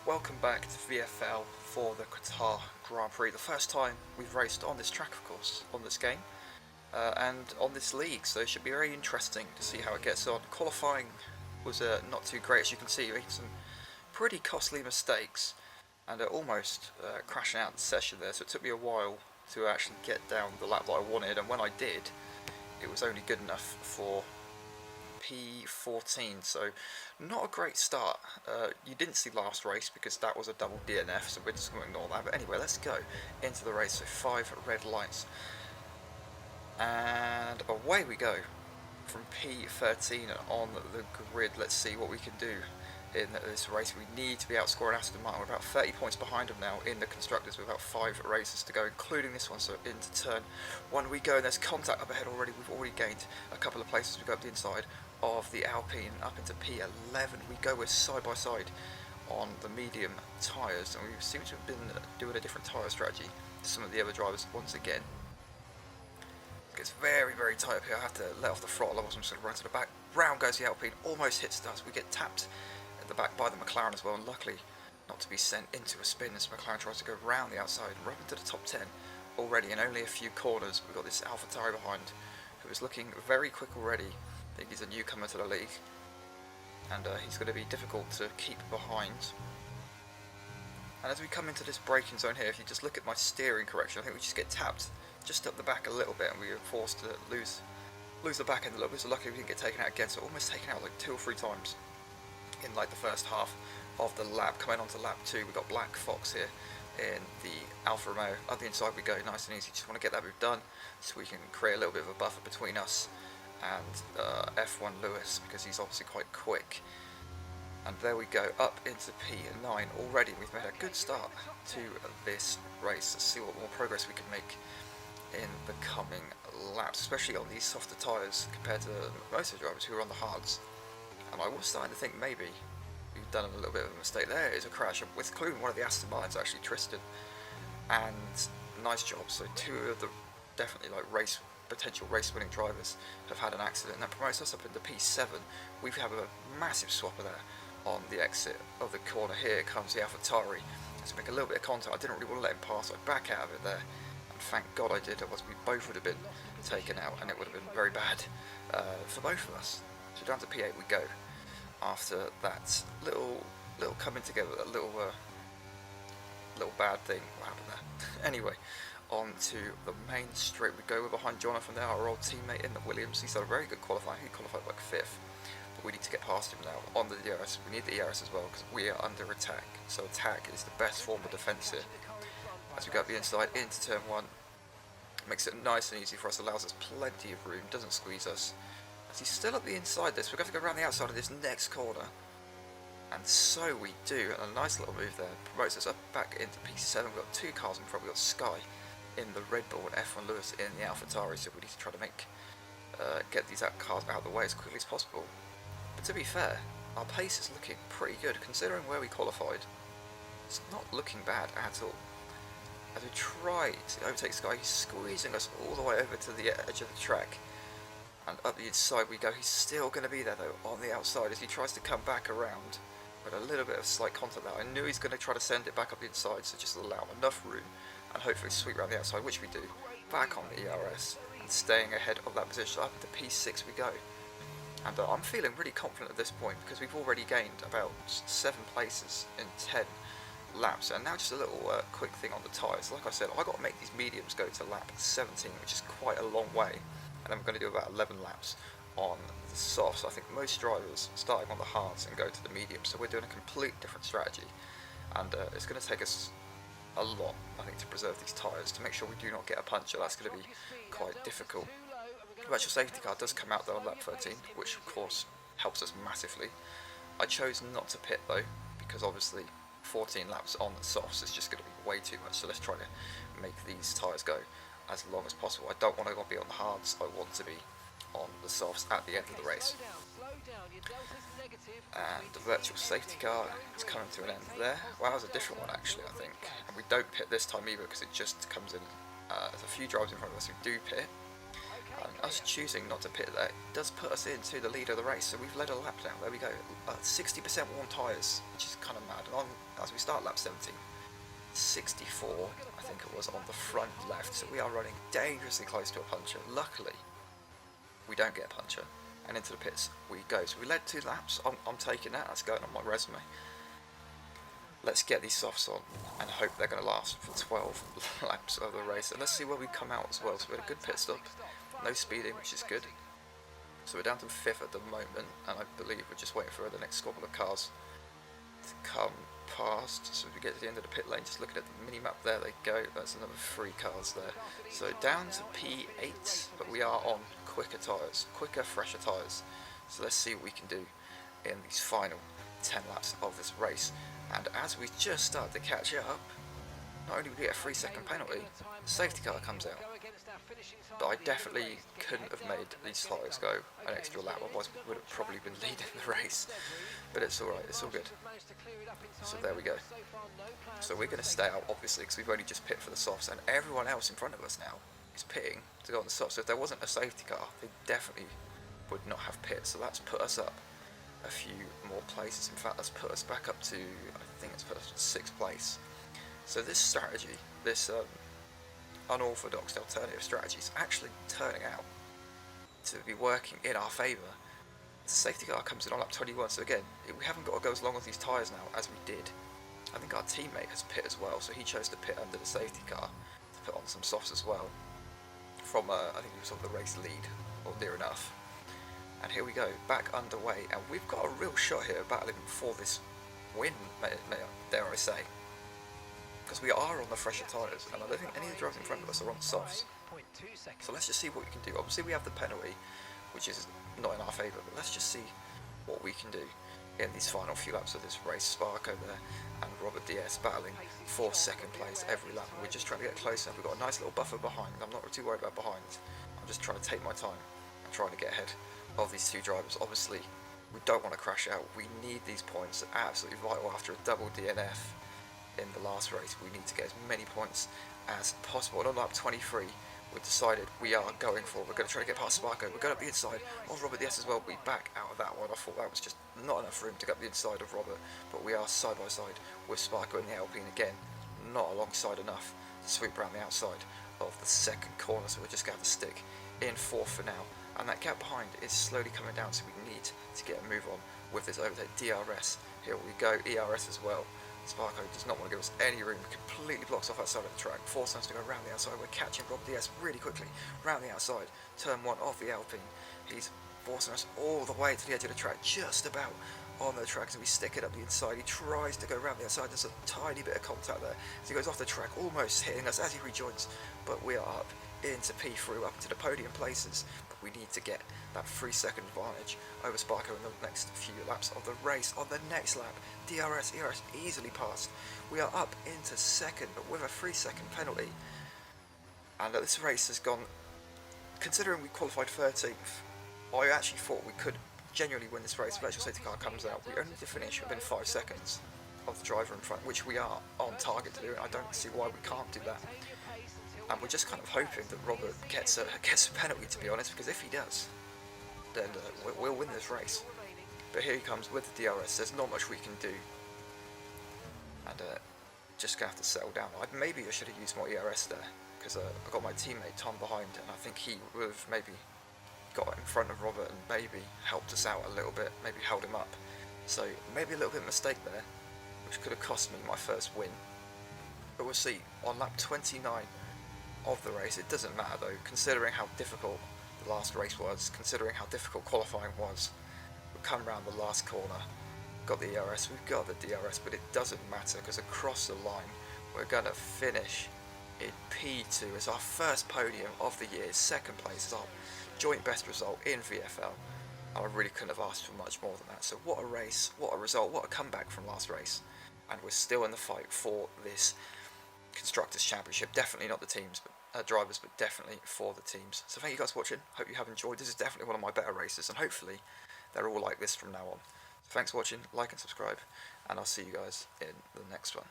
welcome back to VFL for the Qatar Grand Prix. The first time we've raced on this track, of course, on this game and on this league, so it should be very interesting to see how it gets on. Qualifying was not too great, as you can see. We made some pretty costly mistakes and almost crashing out the session there, so it took me a while to actually get down the lap that I wanted, and when I did, it was only good enough for P14, so not a great start. You didn't see last race because that was a double DNF, so we're just going to ignore that. But anyway, let's go into the race. So 5 red lights, and away we go from P13 on the grid. Let's see what we can do in this race. We need to be outscoring Aston Martin. We're about 30 points behind them now in the constructors with about 5 races to go, including this one. So into turn 1 we go, and there's contact up ahead already. We've already gained a couple of places. We go up the inside of the Alpine up into P11 we go. We're side by side on the medium tyres, and we seem to have been doing a different tyre strategy to some of the other drivers once again. It gets very tight up here. I have to let off the throttle, otherwise I'm just going to run to the back. Round goes the Alpine, almost hits us. We get tapped at the back by the McLaren as well, and luckily not to be sent into a spin as McLaren tries to go round the outside and right into the top 10 already in only a few corners. We've got this AlphaTauri behind who is looking very quick already. I think he's a newcomer to the league, and he's going to be difficult to keep behind. And as we come into this braking zone here, if you just look at my steering correction, I think we just get tapped just up the back a little bit, and we were forced to lose the back end a little bit. So luckily we didn't get taken out again, so almost taken out like 2 or 3 times in like the first half of the lap. Coming on to lap 2, we've got Black Fox here in the Alfa Romeo. Up the inside we go, nice and easy. Just want to get that move done so we can create a little bit of a buffer between us and F1 Lewis, because he's obviously quite quick. And there we go, up into P9 already. We've made a good start to this race. Let's see what more progress we can make in the coming laps, especially on these softer tyres compared to most of the drivers who are on the hards. And I was starting to think maybe we've done a little bit of a mistake. There is a crash with including one of the Aston Martins, actually, Tristan, and nice job. So 2 of the definitely like potential race-winning drivers have had an accident, and that promotes us up into P7. We have a massive swapper there on the exit of the corner. Here comes the AlphaTauri. Let's make a little bit of contact. I didn't really want to let him pass, so I back out of it there, and thank God I did, otherwise we both would have been taken out, and it would have been very bad for both of us. So down to P8 we go after that little coming together, that little bad thing. What happened there? Anyway, on to the main straight we go. We're behind Jonathan there, our old teammate in the Williams. He's had a very good qualifying. He qualified like 5th, but we need to get past him now on the DRS. We need the ERS as well because we are under attack, so attack is the best form of defence here. As we go up the inside into turn 1, makes it nice and easy for us, allows us plenty of room, doesn't squeeze us. As he's still up the inside this, we're going to go around the outside of this next corner, and so we do. And a nice little move there promotes us up back into P7. We've got 2 cars in front. We've got Sky in the Red Bull and F1 Lewis in the AlphaTauri, so we need to try to get these cars out of the way as quickly as possible. But to be fair, our pace is looking pretty good considering where we qualified. It's not looking bad at all. As we try to overtake Sky, he's squeezing us all the way over to the edge of the track, and up the inside we go. He's still going to be there though on the outside as he tries to come back around with a little bit of slight contact there. I knew he's going to try to send it back up the inside, so just allow him enough room and hopefully sweep around the outside, which we do, back on the ERS and staying ahead of that position. Up into P6 we go, and I'm feeling really confident at this point because we've already gained about 7 places in 10 laps. And now just a little quick thing on the tyres. Like I said, I've got to make these mediums go to lap 17, which is quite a long way, and then we're going to do about 11 laps on the softs. I think most drivers starting on the hards and go to the mediums, so we're doing a complete different strategy, and it's going to take us a lot, I think, to preserve these tyres, to make sure we do not get a puncture. That's going to be quite difficult. The virtual safety car does come out though on lap 13, which of course helps us massively. I chose not to pit though, because obviously 14 laps on the softs is just going to be way too much, so let's try to make these tyres go as long as possible. I don't want to be on the hards, I want to be on the softs at the end of the race. And the virtual safety car is coming to an end there. Well, that was a different one actually, I think. And we don't pit this time either because it just comes in. There's a few drivers in front of us who do pit. And us choosing not to pit there does put us into the lead of the race. So we've led a lap now. There we go. 60% warm tyres, which is kind of mad. And I So we start lap 17. 64, I think it was, on the front left. So we are running dangerously close to a puncher. Luckily, we don't get a puncher. And into the pits we go. So we led 2 laps. I'm taking that. That's going on my resume. Let's get these softs on and hope they're going to last for 12 laps of the race. And let's see where we come out as well. So we had a good pit stop. No speeding, which is good. So we're down to 5th at the moment. And I believe we're just waiting for the next squabble of cars to come past. So if we get to the end of the pit lane, just looking at the mini map, there they go. That's another 3 cars there. So down to P8, but we are on quicker tyres, quicker, fresher tyres. So let's see what we can do in these final 10 laps of this race. And as we just start to catch up, not only do we get a 3-second penalty, the safety car comes out. But I definitely couldn't have made these tyres go an extra lap, otherwise we would have probably been leading the race. But it's alright, it's all good. So there we go. So we're going to stay out, obviously, because we've only just pit for the softs, and everyone else in front of us now is pitting to go on the softs. So if there wasn't a safety car, they definitely would not have pit. So that's put us up a few more places. In fact, that's put us back up to, I think it's put us to 6th place. So this strategy, this unorthodox alternative strategy, is actually turning out to be working in our favour. The safety car comes in on lap 21, so again, we haven't got to go as long as these tyres now as we did. I think our teammate has pit as well, so he chose to pit under the safety car to put on some softs as well. From, I think he was on the race lead, or near enough. And here we go, back underway, and we've got a real shot here battling for this win, dare I say. Because we are on the fresher tyres, and I don't think any of the drivers in front of us are on softs. So let's just see what we can do. Obviously we have the penalty, which is not in our favour, but let's just see what we can do in these final few laps of this race. Sparko there and Robert DS battling for 2nd place every lap, and we're just trying to get closer. We've got a nice little buffer behind. I'm not too worried about behind. I'm just trying to take my time and trying to get ahead of these 2 drivers. Obviously we don't want to crash out. We need these points, absolutely vital after a double DNF in the last race. We need to get as many points as possible. And on lap 23 we've decided we are going for, we're going to try to get past Sparko. We're going up the inside of Robert DS as well. We back out of that one. I thought that was just not enough room to get up the inside of Robert, but we are side by side with Sparko in the Alpine again, not alongside enough to sweep around the outside of the 2nd corner, so we're just going to have to stick in 4th for now. And that gap behind is slowly coming down, so we need to get a move on with this overtake. DRS, here we go, ERS as well. Sparko does not want to give us any room, completely blocks off that side of the track, forcing us to go around the outside. We're catching Rob DS really quickly, round the outside, turn 1 of the Alpine. He's forcing us all the way to the edge of the track, just about on the track, as we stick it up the inside. He tries to go around the outside, there's a tiny bit of contact there, as he goes off the track, almost hitting us as he rejoins, but we are up into P3, up into the podium places. But we need to get that 3-second advantage over Sparko in the next few laps of the race. On the next lap, DRS, ERS easily passed. We are up into 2nd, but with a 3-second penalty. And this race has gone, considering we qualified 13th, I actually thought we could genuinely win this race. Virtual safety car comes out, we only need to finish within 5 seconds of the driver in front, which we are on target to do, and I don't see why we can't do that. And we're just kind of hoping that Robert gets a penalty, to be honest, because if he does, then we'll win this race. But here he comes with the DRS. There's not much we can do, and just gonna have to settle down. Maybe I should have used more ERS there, because I got my teammate Tom behind, and I think he would have maybe got in front of Robert and maybe helped us out a little bit, maybe held him up. So maybe a little bit of a mistake there, which could have cost me my first win. But we'll see. On lap 29 of the race, it doesn't matter though, considering how difficult the last race was, considering how difficult qualifying was. We've come around the last corner, got the ERS, we've got the DRS, but it doesn't matter, because across the line we're going to finish in P2. It's our first podium of the year, 2nd place is our joint best result in VFL, and I really couldn't have asked for much more than that. So what a race, what a result, what a comeback from last race, and we're still in the fight for this Constructors' Championship. Definitely not the teams, but drivers, but definitely for the teams. So thank you guys for watching, hope you have enjoyed. This is definitely one of my better races, and hopefully they're all like this from now on. So thanks for watching, like and subscribe, and I'll see you guys in the next one.